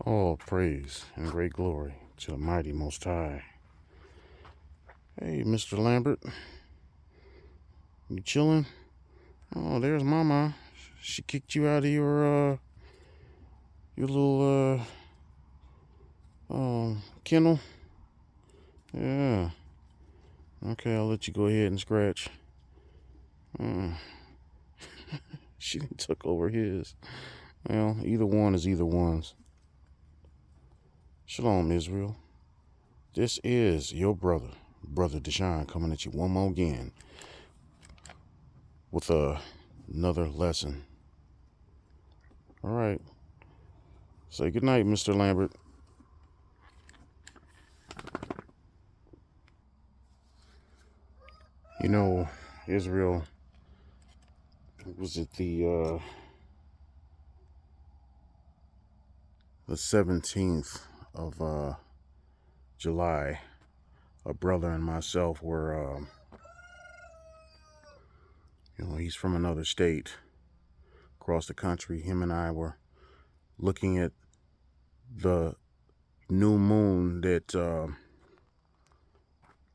All praise and great glory to the mighty Most High. Hey, Mr. Lambert, you chilling? Oh, there's Mama. She kicked you out of your little kennel. Yeah. Okay, I'll let you go ahead and scratch. She took over his. Well, either one is either one's. Shalom, Israel. This is your brother Deshaun, coming at you one more again with another lesson. All right. Say good night, Mr. Lambert. You know, Israel, was it the 17th of July? A brother and myself were, he's from another state across the country. Him and I were looking at the new moon that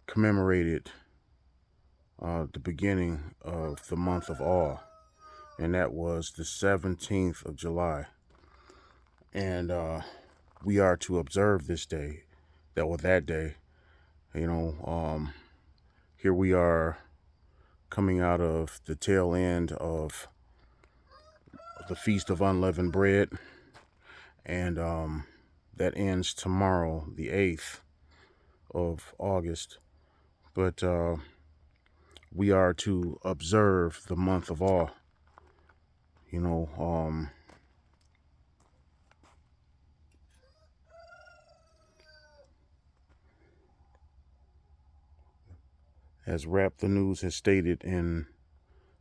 commemorated the beginning of the month of awe, and that was the 17th of July. And we are to observe this day, that day. Here we are coming out of the tail end of the Feast of Unleavened Bread, and that ends tomorrow, the 8th of August. But we are to observe the month of awe. As Rap the News has stated in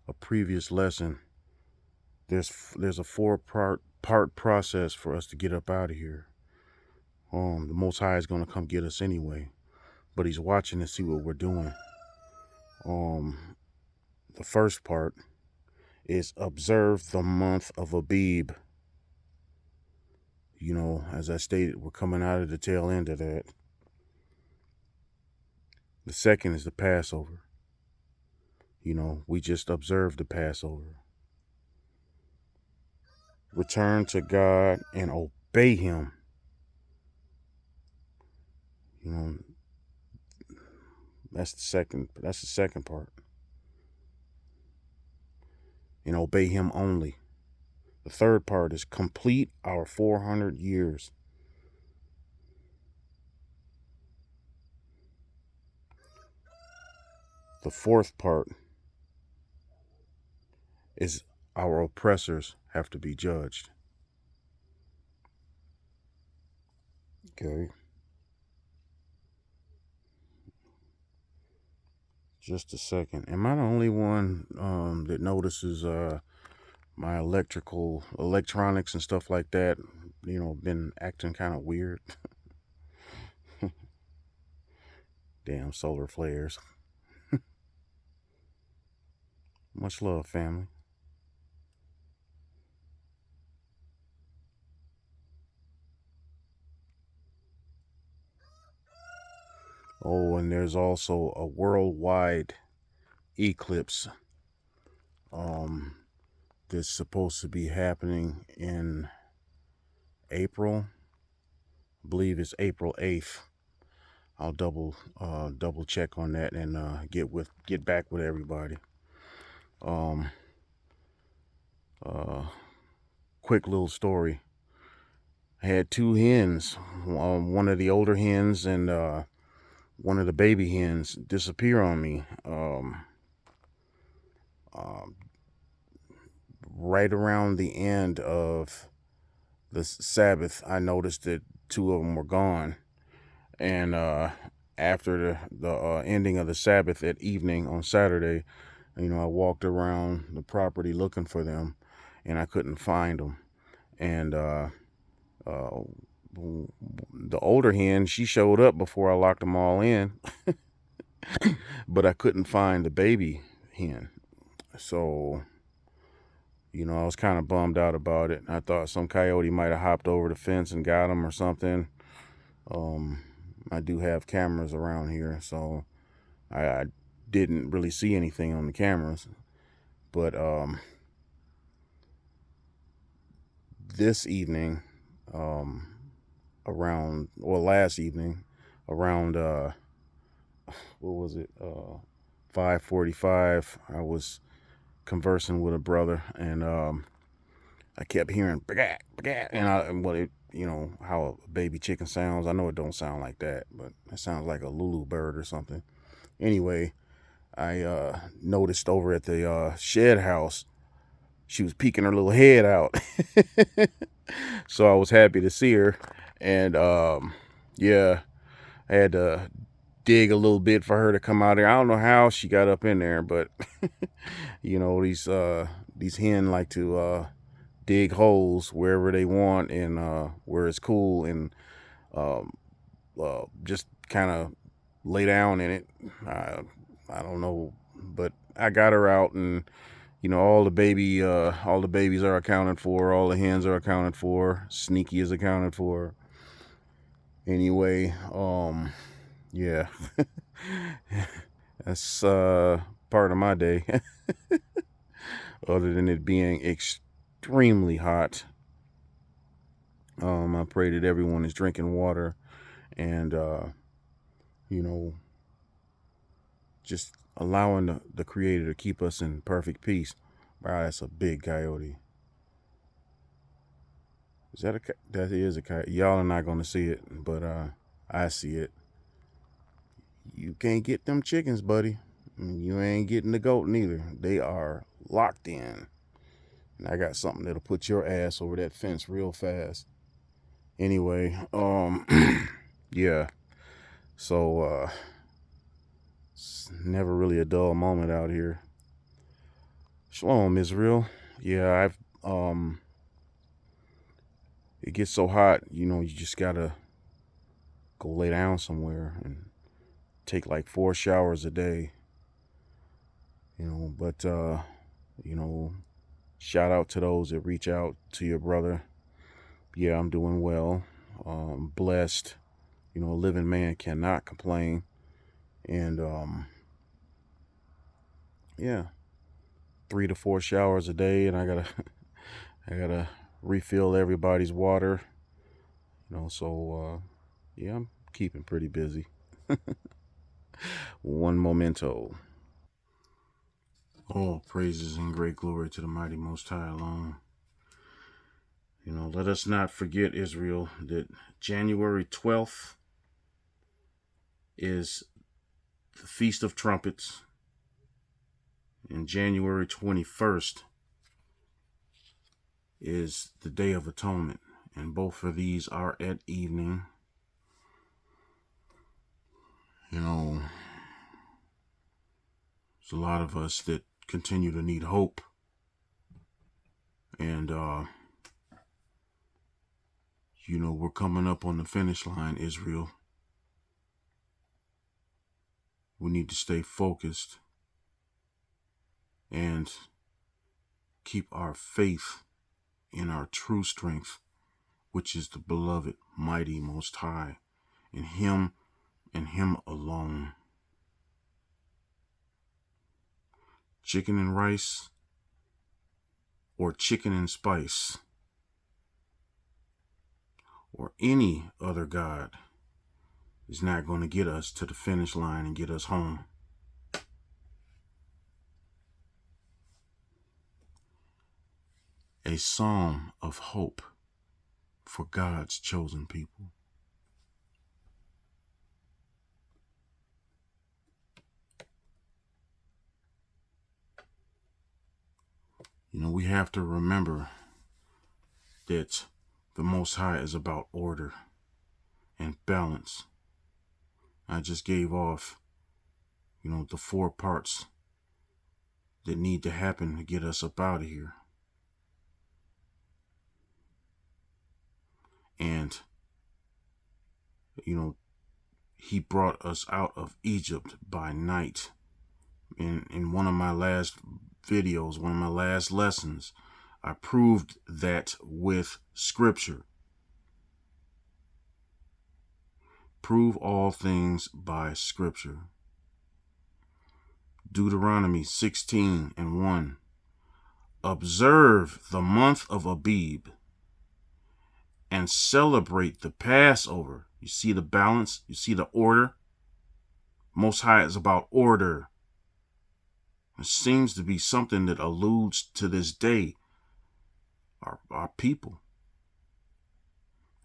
a previous lesson, there's a four-part process for us to get up out of here. The Most High is going to come get us anyway, but he's watching to see what we're doing. The first part is observe the month of Abib. As I stated, we're coming out of the tail end of that. The second is the Passover. We just observed the Passover. Return to God and obey him. That's the second part. And obey him only. The third part is complete our 400 years. The fourth part is our oppressors have to be judged. Okay. Just a second. Am I the only one that notices my electronics and stuff like that, been acting kind of weird? Damn solar flares. Much love, family. Oh, and there's also a worldwide eclipse that's supposed to be happening in April. I believe it's April 8th. I'll double check on that and get back with everybody. Quick little story. I had two hens, one of the older hens and one of the baby hens disappear on me. Right around the end of the Sabbath, I noticed that two of them were gone. And after the ending of the Sabbath at evening on Saturday, I walked around the property looking for them, and I couldn't find them. And the older hen, she showed up before I locked them all in, but I couldn't find the baby hen. So I was kind of bummed out about it. I thought some coyote might have hopped over the fence and got him or something. I do have cameras around here, so I didn't really see anything on the cameras. But this evening, last evening, around what was it, 5:45, I was conversing with a brother, and I kept hearing "bagat, bagat," and what it, how a baby chicken sounds. I know it don't sound like that, but it sounds like a Lulu bird or something. Anyway, I noticed over at the shed house, she was peeking her little head out. So I was happy to see her, and yeah, I had to dig a little bit for her to come out there. I don't know how she got up in there, but these hen like to dig holes wherever they want, and where it's cool, and um, just kind of lay down in it. I don't know, but I got her out, and all the babies are accounted for, all the hens are accounted for, Sneaky is accounted for. Anyway, yeah, that's part of my day. Other than it being extremely hot, I pray that everyone is drinking water and you know just allowing the Creator to keep us in perfect peace. Wow, that's a big coyote. That is a coyote. Y'all are not gonna see it, but I see it. You can't get them chickens, buddy. You ain't getting the goat neither. They are locked in. And I got something that'll put your ass over that fence real fast. Anyway, yeah. So it's never really a dull moment out here. Shalom, Israel. Yeah, I've it gets so hot, you just gotta go lay down somewhere and take like 4 showers a day. But you know, shout out to those that reach out to your brother. Yeah, I'm doing well. Blessed. A living man cannot complain. And yeah, 3 to 4 showers a day, and I gotta I gotta refill everybody's water. So yeah, I'm keeping pretty busy. One momento. All praises and great glory to the mighty Most High alone. Let us not forget, Israel, that January 12th is the Feast of Trumpets, and January 21st is the Day of Atonement, and both of these are at evening. There's a lot of us that continue to need hope, and we're coming up on the finish line, Israel. We need to stay focused and keep our faith in our true strength, which is the beloved, mighty, Most High, in Him and Him alone. Chicken and rice or chicken and spice or any other God is not going to get us to the finish line and get us home. A psalm of hope for God's chosen people. We have to remember that the Most High is about order and balance. I just gave off, the 4 parts that need to happen to get us up out of here. And, He brought us out of Egypt by night. In one of my last videos, one of my last lessons, I proved that with Scripture. Prove all things by Scripture. Deuteronomy 16:1. Observe the month of Abib and celebrate the Passover. You see the balance? You see the order? Most High is about order. It seems to be something that alludes to this day, our people.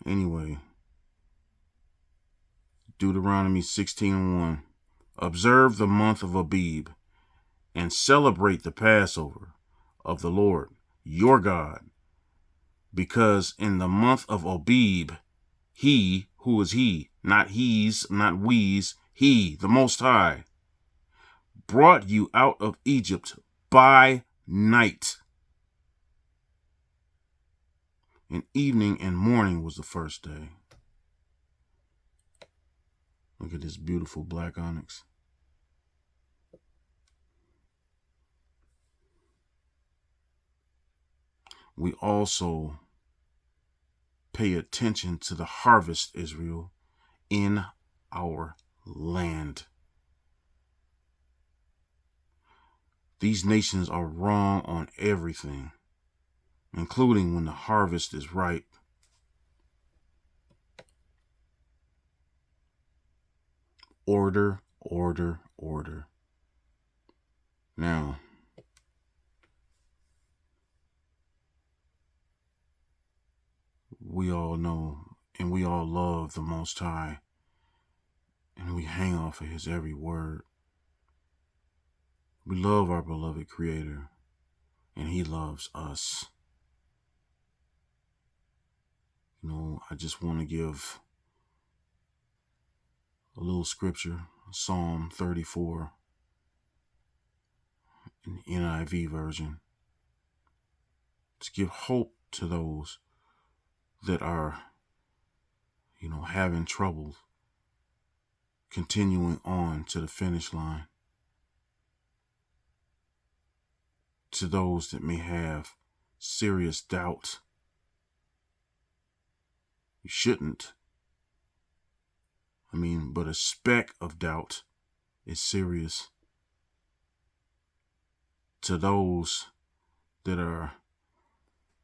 Anyway, Deuteronomy 16:1. Observe the month of Abib and celebrate the Passover of the Lord your God, because in the month of Abib, he, who is he, not he's, not we's, he, the Most High, brought you out of Egypt by night. And evening and morning was the first day. Look at this beautiful black onyx. We also pay attention to the harvest, Israel, in our land. These nations are wrong on everything, including when the harvest is ripe. Order, order, order. Now, we all know and we all love the Most High, and we hang off of his every word. We love our beloved Creator, and he loves us. You know, I just want to give a little scripture, Psalm 34, in the NIV version, to give hope to those that are, having trouble continuing on to the finish line. To those that may have serious doubt. You shouldn't. But a speck of doubt is serious. To those that are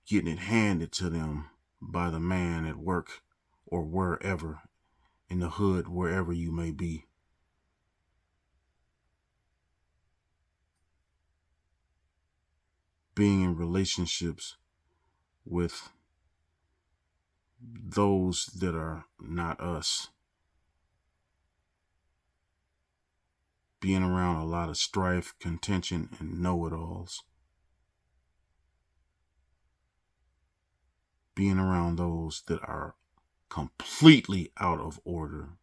getting it handed to them by the man at work or wherever, in the hood, wherever you may be. Being in relationships with those that are not us. Being around a lot of strife, contention, and know-it-alls. Being around those that are completely out of order.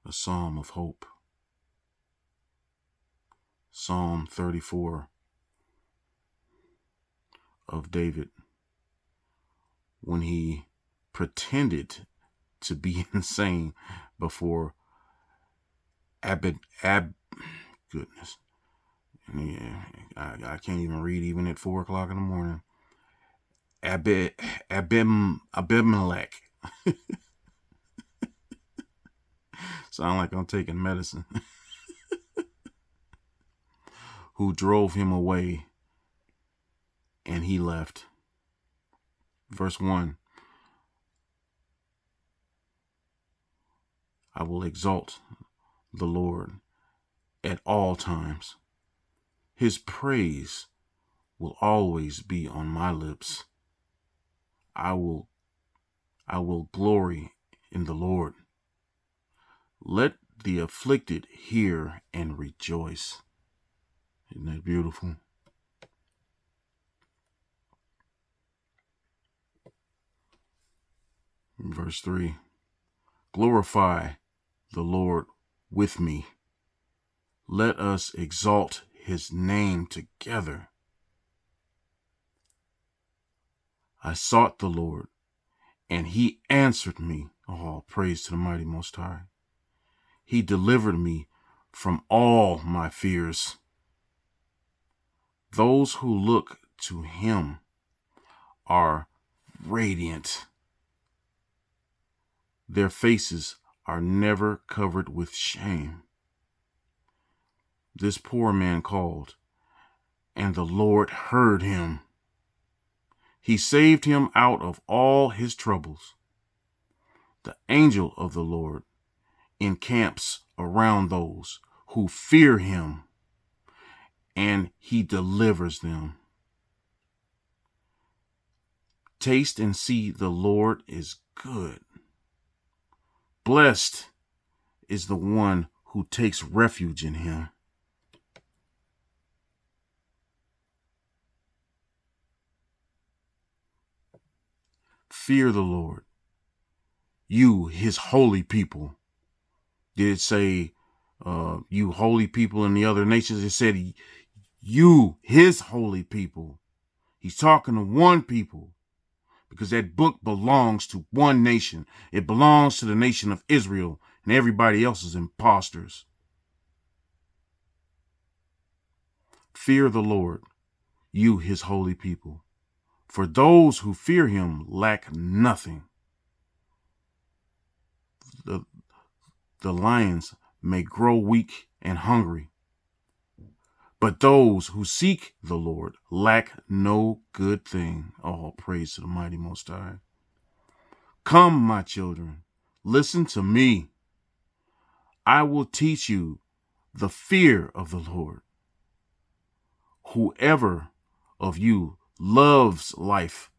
A psalm of hope. Psalm 34 of David, when he pretended to be insane before goodness. Yeah, I can't even read even at 4 o'clock in the morning. Abimelech. Sound like I'm taking medicine. Who drove him away, and he left. Verse 1. I will exalt the Lord at all times. His praise will always be on my lips. I will glory in the Lord. Let the afflicted hear and rejoice. Isn't that beautiful? Verse 3. Glorify the Lord with me. Let us exalt his name together. I sought the Lord, and he answered me. Oh, praise to the mighty Most High. He delivered me from all my fears. Those who look to him are radiant. Their faces are never covered with shame. This poor man called, and the Lord heard him. He saved him out of all his troubles. The angel of the Lord encamps around those who fear him, and he delivers them. Taste and see the Lord is good. Blessed is the one who takes refuge in him. Fear the Lord, you, his holy people. Did it say you holy people in the other nations? It said you, his holy people. He's talking to one people because that book belongs to one nation. It belongs to the nation of Israel, and everybody else is imposters. Fear the Lord, you, his holy people. For those who fear him lack nothing. The lions may grow weak and hungry, but those who seek the Lord lack no good thing. All praise to the mighty Most High. Come, my children, listen to me. I will teach you the fear of the Lord. Whoever of you loves life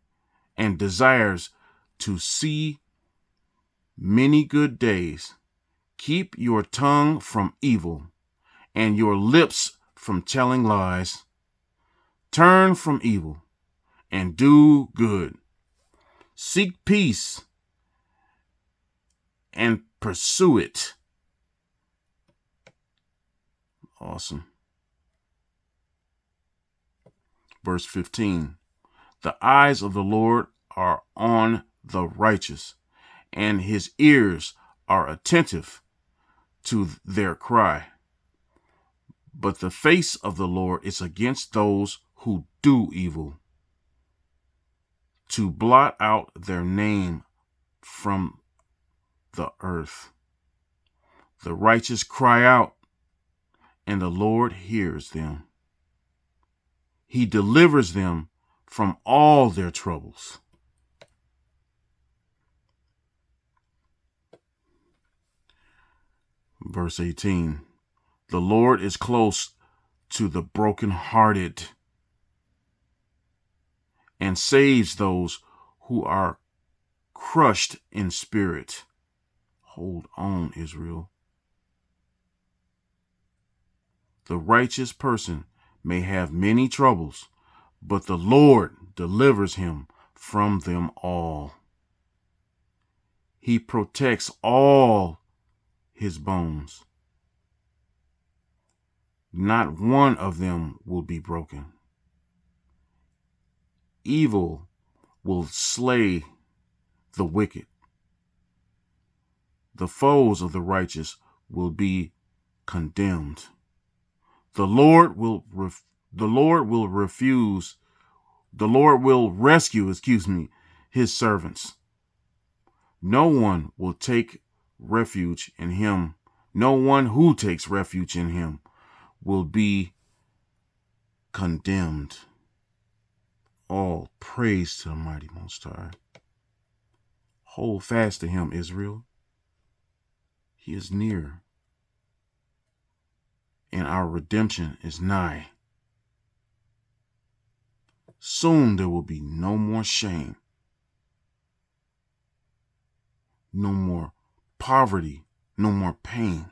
and desires to see many good days, keep your tongue from evil and your lips from telling lies. Turn from evil and do good. Seek peace and pursue it. Awesome. Verse 15. The eyes of the Lord are on the righteous, and his ears are attentive to their cry. But the face of the Lord is against those who do evil, to blot out their name from the earth. The righteous cry out, and the Lord hears them. He delivers them from all their troubles. Verse 18. The Lord is close to the brokenhearted and saves those who are crushed in spirit. Hold on, Israel. The righteous person may have many troubles, but the Lord delivers him from them all. He protects all his bones. Not one of them will be broken. Evil will slay the wicked. The foes of the righteous will be condemned. The Lord will rescue, his servants. No one will take refuge in him. No one who takes refuge in him will be condemned. All praise to the mighty Most High. Hold fast to him, Israel. He is near, and our redemption is nigh. Soon there will be no more shame, no more poverty, no more pain.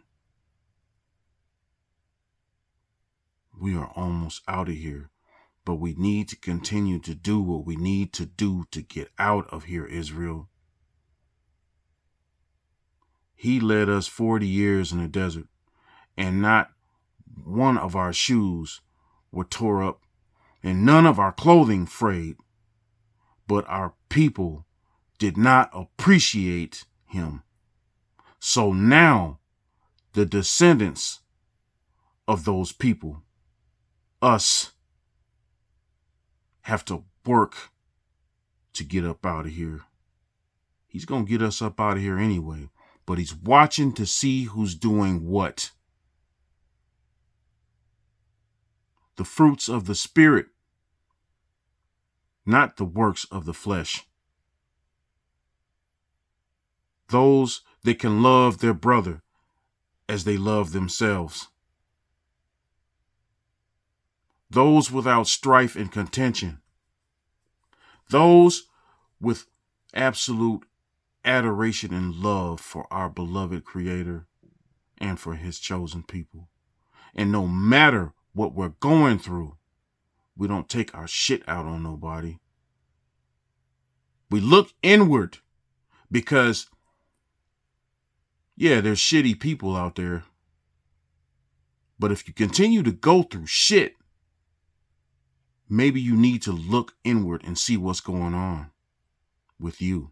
We are almost out of here, but we need to continue to do what we need to do to get out of here, Israel. He led us 40 years in the desert, and not one of our shoes were tore up, and none of our clothing frayed. But our people did not appreciate him. So now the descendants of those people. Us have to work to get up out of here. He's going to get us up out of here anyway, but he's watching to see who's doing what. The fruits of the Spirit, not the works of the flesh. Those that can love their brother as they love themselves. Those without strife and contention. Those with absolute adoration and love for our beloved Creator and for his chosen people. And no matter what we're going through, we don't take our shit out on nobody. We look inward because, yeah, there's shitty people out there. But if you continue to go through shit, maybe you need to look inward and see what's going on with you.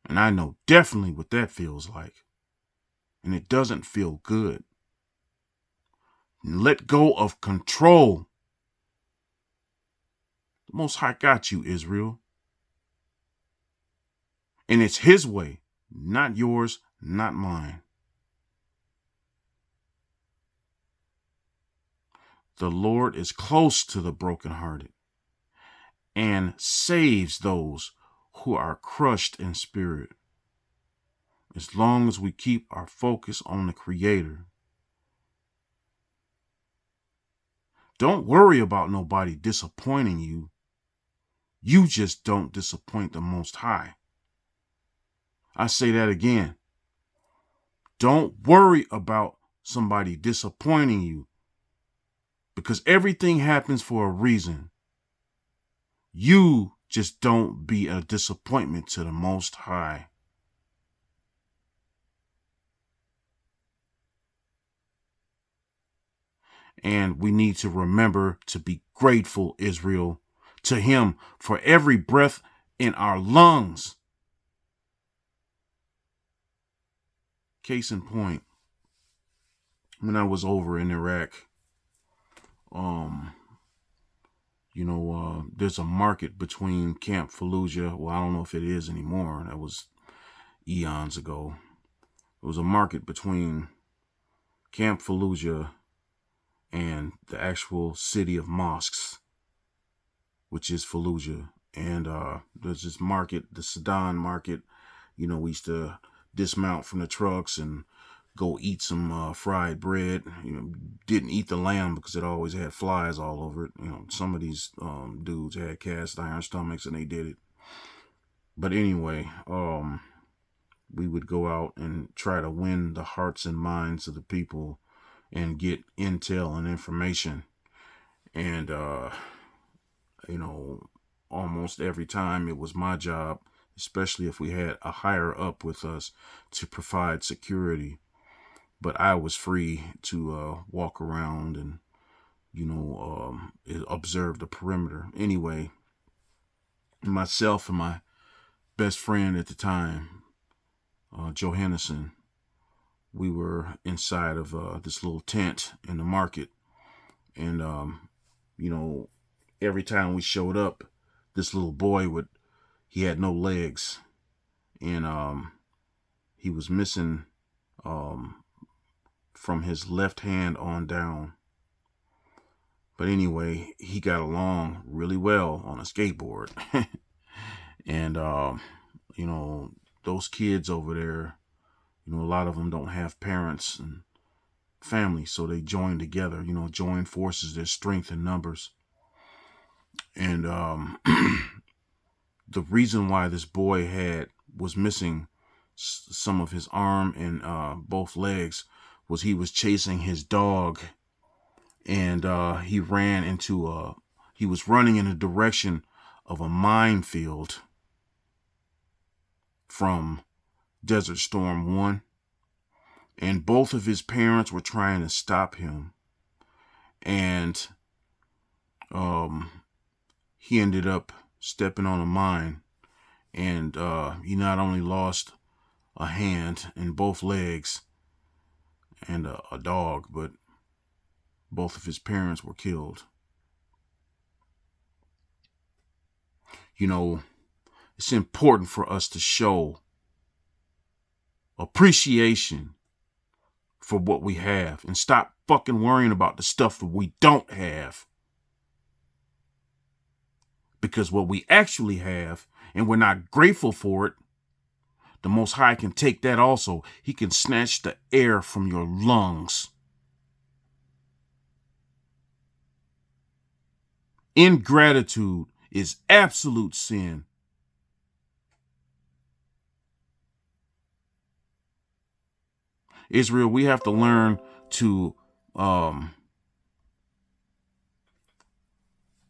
And I know definitely what that feels like. And it doesn't feel good. And let go of control. The Most High got you, Israel. And it's his way, not yours, not mine. The Lord is close to the brokenhearted and saves those who are crushed in spirit. As long as we keep our focus on the Creator. Don't worry about nobody disappointing you. You just don't disappoint the Most High. I say that again. Don't worry about somebody disappointing you, because everything happens for a reason. You just don't be a disappointment to the Most High. And we need to remember to be grateful, Israel, to him for every breath in our lungs. Case in point, when I was over in Iraq, there's a market between Camp Fallujah. Well, I don't know if it is anymore. That was eons ago. There was a market between Camp Fallujah and the actual city of mosques, which is Fallujah. And there's this market, the Sudan market. We used to dismount from the trucks and go eat some fried bread. Didn't eat the lamb because it always had flies all over it. Some of these dudes had cast iron stomachs and they did it. But anyway, we would go out and try to win the hearts and minds of the people and get intel and information. And, almost every time it was my job, especially if we had a higher up with us, to provide security. But I was free to walk around and, observe the perimeter. Anyway, myself and my best friend at the time, Johannesson, we were inside of this little tent in the market. And, every time we showed up, this little boy he had no legs. And he was missing from his left hand on down. But anyway, he got along really well on a skateboard. And, those kids over there, a lot of them don't have parents and family, so they join together, join forces. There's strength in numbers. And the reason why this boy was missing some of his arm and both legs was he was chasing his dog, and he was running in the direction of a minefield from Desert Storm 1. And both of his parents were trying to stop him. And he ended up stepping on a mine. And he not only lost a hand and both legs, and a dog, but both of his parents were killed. You know, it's important for us to show appreciation for what we have and stop fucking worrying about the stuff that we don't have. Because what we actually have, and we're not grateful for it, the Most High can take that also. He can snatch the air from your lungs. Ingratitude is absolute sin. Israel, we have to learn to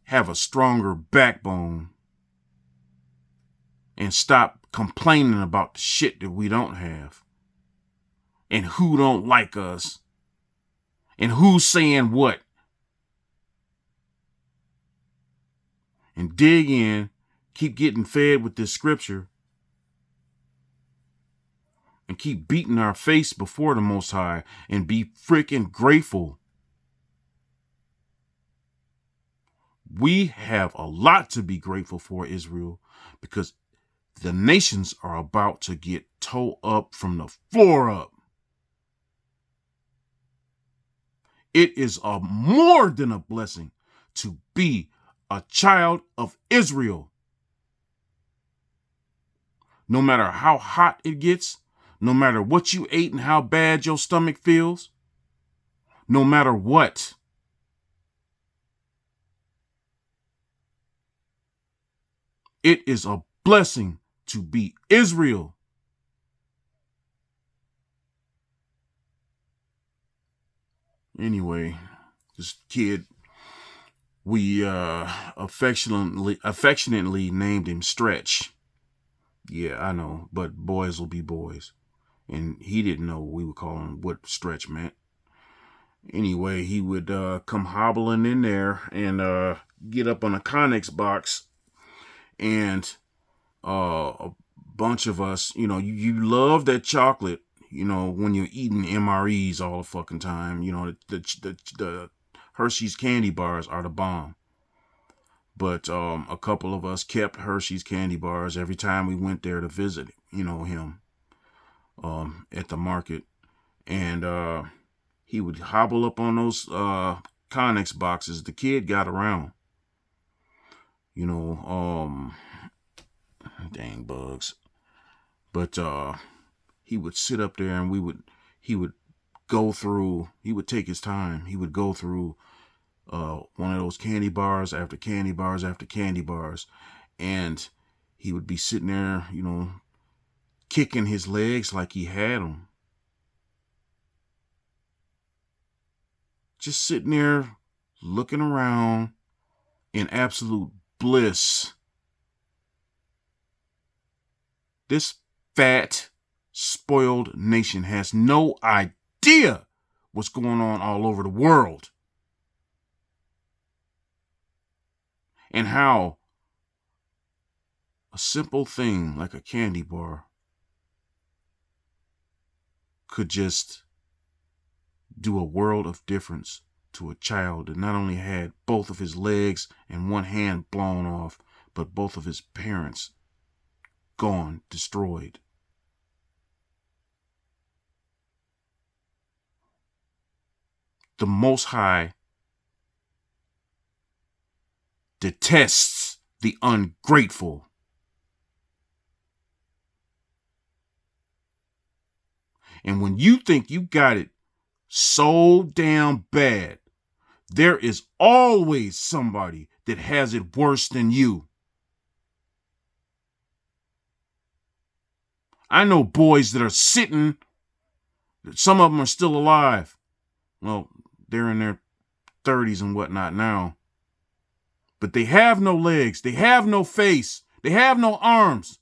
have a stronger backbone and stop complaining about the shit that we don't have and who don't like us and who's saying what. And dig in, keep getting fed with this scripture, and keep beating our face before the Most High and be freaking grateful. We have a lot to be grateful for, Israel, because the nations are about to get tore up from the floor up. It is a more than a blessing to be a child of Israel. No matter how hot it gets, no matter what you ate and how bad your stomach feels, no matter what, it is a blessing to be Israel. Anyway, this kid, we affectionately named him Stretch. Yeah, I know, but boys will be boys. And he didn't know we would call him what Stretch meant. Anyway, he would come hobbling in there and get up on a Connex box, and a bunch of us, you love that chocolate, when you're eating MREs all the fucking time. The Hershey's candy bars are the bomb. But a couple of us kept Hershey's candy bars every time we went there to visit, him at the market. And he would hobble up on those Connex boxes. The kid got around. Dang bugs. But he would sit up there and he would take his time. He would go through one of those candy bars after candy bars after candy bars. And he would be sitting there, kicking his legs like he had them. Just sitting there looking around in absolute bliss. This fat, spoiled nation has no idea what's going on all over the world. And how a simple thing like a candy bar could just do a world of difference to a child that not only had both of his legs and one hand blown off, but both of his parents gone, destroyed. The Most High detests the ungrateful. And when you think you got it so damn bad, there is always somebody that has it worse than you. I know boys that are sitting, some of them are still alive. Well, they're in their 30s and whatnot now. But they have no legs, they have no face, they have no arms.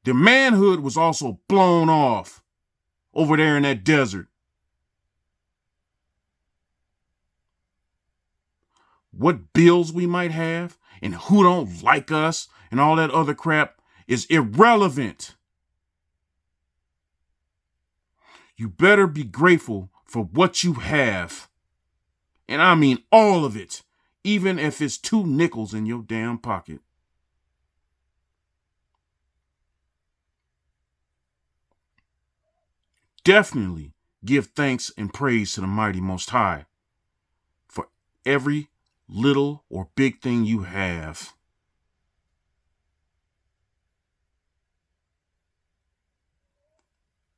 Their manhood was also blown off over there in that desert. What bills we might have and who don't like us and all that other crap is irrelevant. You better be grateful for what you have. And I mean all of it, even if it's 2 nickels in your damn pocket. Definitely give thanks and praise to the mighty Most High for every little or big thing you have.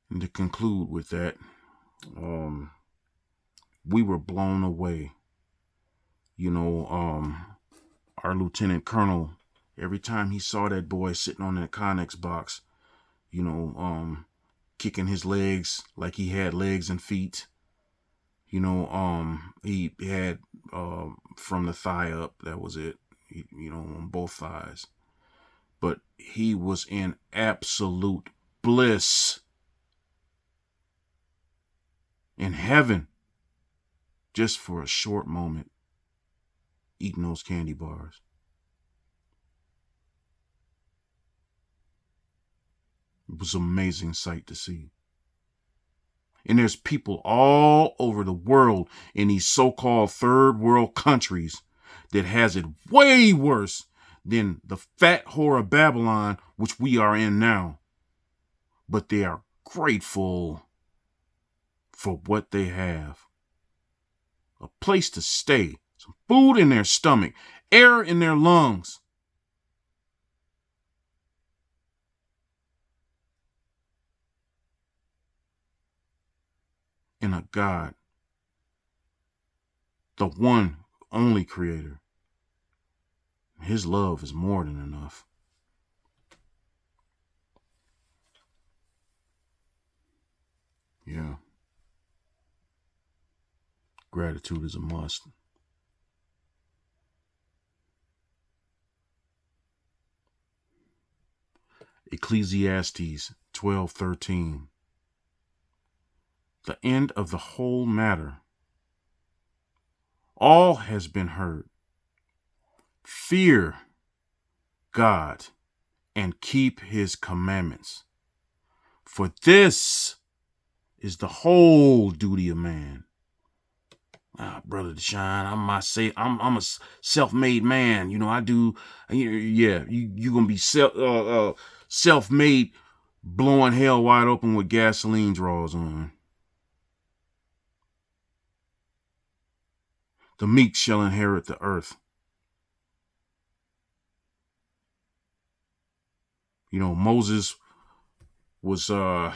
And to conclude with that, we were blown away. Our lieutenant colonel, every time he saw that boy sitting on that Connex box, kicking his legs like he had legs and feet. He had from the thigh up, that was it, on both thighs. But he was in absolute bliss in heaven just for a short moment eating those candy bars. It was an amazing sight to see. And there's people all over the world in these so-called third world countries that has it way worse than the fat whore of Babylon, which we are in now. But they are grateful for what they have. A place to stay, some food in their stomach, air in their lungs. And a God, the one only creator. His love is more than enough. Yeah. Gratitude is a must. Ecclesiastes 12:13. The end of the whole matter. All has been heard. Fear God and keep his commandments. For this is the whole duty of man. Brother Deshaun, I'm a self-made man. I do. Yeah, you gonna be self-made, blowing hell wide open with gasoline draws on. The meek shall inherit the earth. Moses was the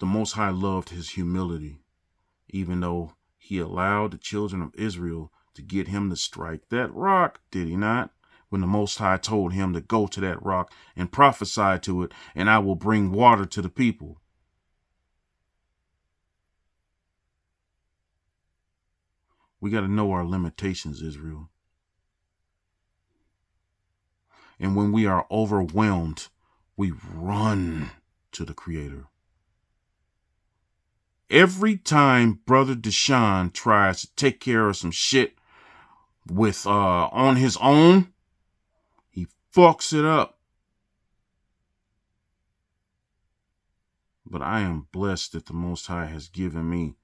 Most High loved his humility, even though he allowed the children of Israel to get him to strike that rock, did he not? When the Most High told him to go to that rock and prophesy to it, and I will bring water to the people. We got to know our limitations, Israel. And when we are overwhelmed, we run to the Creator. Every time Brother Deshaun tries to take care of some shit with on his own, he fucks it up. But I am blessed that the Most High has given me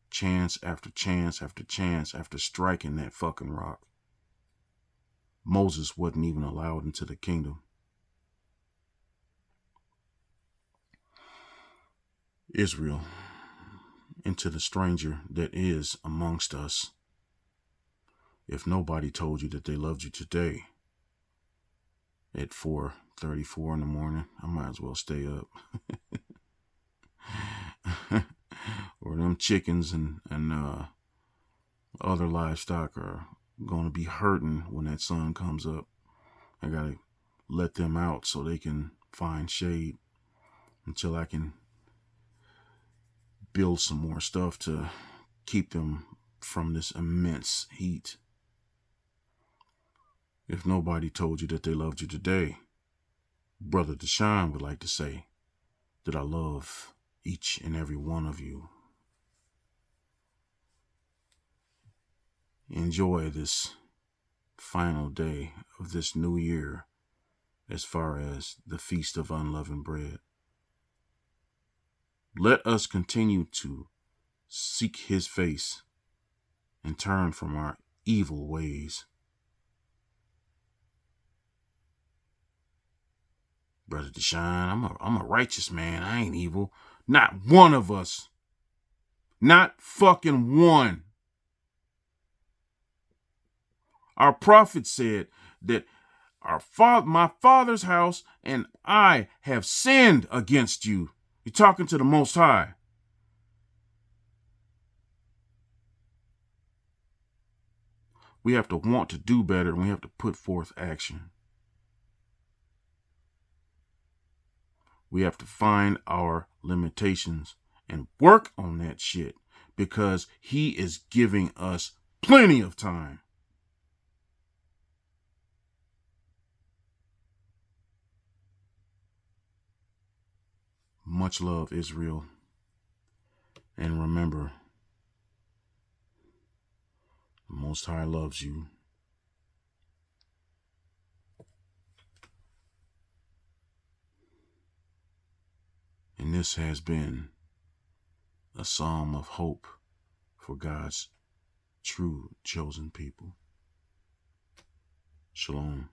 chance after chance after chance after striking that fucking rock. Moses wasn't even allowed into the kingdom. Israel, into the stranger that is amongst us. If nobody told you that they loved you today at 4:34 in the morning, I might as well stay up. Or them chickens and other livestock are going to be hurting when that sun comes up. I got to let them out so they can find shade until I can build some more stuff to keep them from this immense heat. If nobody told you that they loved you today, Brother Deshaun would like to say that I love each and every one of you. Enjoy this final day of this new year as far as the Feast of Unleavened Bread. Let us continue to seek his face and turn from our evil ways. Brother Deshaun, I'm a righteous man. I ain't evil. Not one of us. Not fucking one. Our prophet said that my father's house and I have sinned against you. You're talking to the Most High. We have to want to do better, and we have to put forth action. We have to find our limitations and work on that shit, because he is giving us plenty of time. Much love, Israel. And remember, the Most High loves you. And this has been a psalm of hope for God's true chosen people. Shalom.